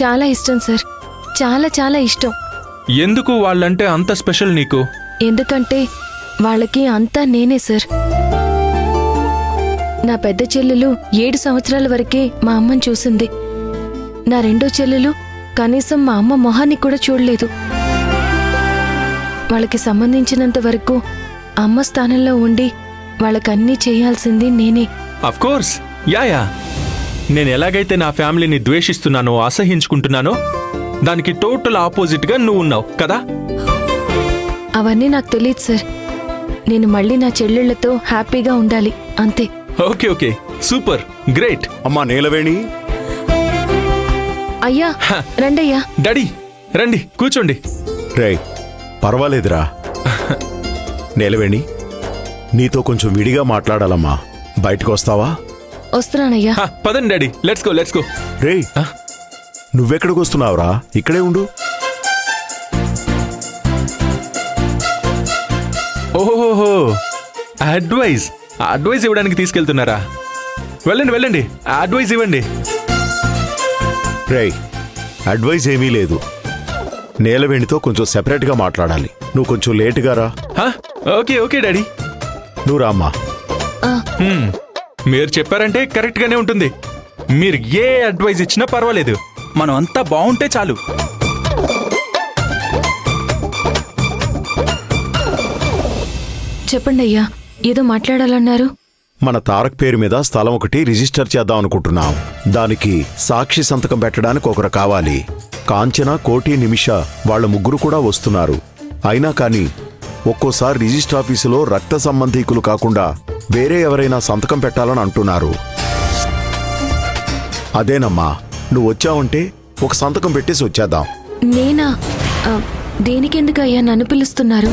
చాలా ఇష్టం సార్, చాలా చాలా ఇష్టం. ఎందుకు వాళ్ళంటే అంత స్పెషల్ నీకు? ఎందుకంటే వాళ్ళకి అంతా నేనే సార్. నా పెద్ద చెల్లెలు 7 సంవత్సరాల వరకే మా అమ్మని చూసింది. నా రెండో చెల్లెలు కనీసం మా అమ్మ మొహాన్ని కూడా చూడలేదు. వాళ్ళకి సంబంధించినంత వరకు అమ్మ స్థానంలో ఉండి వాళ్ళకన్నీ చేయాల్సింది నేనే. Of course, yeah. నేను ఎలాగైతే నా ఫ్యామిలీని ద్వేషిస్తున్నానో, అసహించుకుంటున్నానో, దానికి టోటల్ ఆపోజిట్ గా నువ్వు ఉన్నావు కదా. అవన్నీ నాకు తెలియదు సార్. నేను మళ్ళీ నా చెల్లెళ్లతో హ్యాపీగా ఉండాలి, అంతే. Okay, super, great. అమ్మా నీలవేణి. అయ్యా రండయ్యా. డాడీ రండి, కూర్చోండి. రే పర్వాలేదురా. నీలవేణి, నీతో కొంచెం విడిగా మాట్లాడాలమ్మా. బయటకు వస్తావా? వస్తున్నానయ్యా. పదండి డాడీ, లెట్స్ గో. రే నువ్వెక్కడికి వస్తున్నావురా? ఇక్కడే ఉండు. ఓహోహో, అడ్వైజ్ ఇవ్వడానికి తీసుకెళ్తున్నారా? వెళ్ళండి, అడ్వైజ్ ఇవ్వండి. రే అడ్వైజ్ ఏమీ లేదు. నీలవేణితో కొంచెం సెపరేట్గా మాట్లాడాలి. నువ్వు కొంచెం లేటుగా రా. Okay daddy. నువ్వు రామ్మా. మీరు చెప్పారంటే కరెక్ట్ గానే ఉంటుంది. మీరు ఏ అడ్వైజ్ ఇచ్చినా పర్వాలేదు, మనం అంతా బాగుంటే చాలు. చెప్పండి అయ్యా, ఏదో మాట్లాడాలన్నారు. మన తారక్ పేరు మీద స్థలం ఒకటి రిజిస్టర్ చేద్దాం అనుకుంటున్నాం. దానికి సాక్షి సంతకం పెట్టడానికి ఒకరు కావాలి. కాంచన, కోటి, నిమిష వాళ్ళ ముగ్గురు కూడా వస్తున్నారు. అయినా కానీ ఒక్కోసారి రిజిస్టర్ ఆఫీసులో రక్త సంబంధీకులు కాకుండా వేరే ఎవరైనా సంతకం పెట్టాలని అంటున్నారు. అదేనమ్మా, నువ్వు వచ్చావంటే ఒక సంతకం పెట్టేసి వచ్చేద్దాం. నేనా? దేనికెందుకు అయ్యా నన్ను పిలుస్తున్నారు?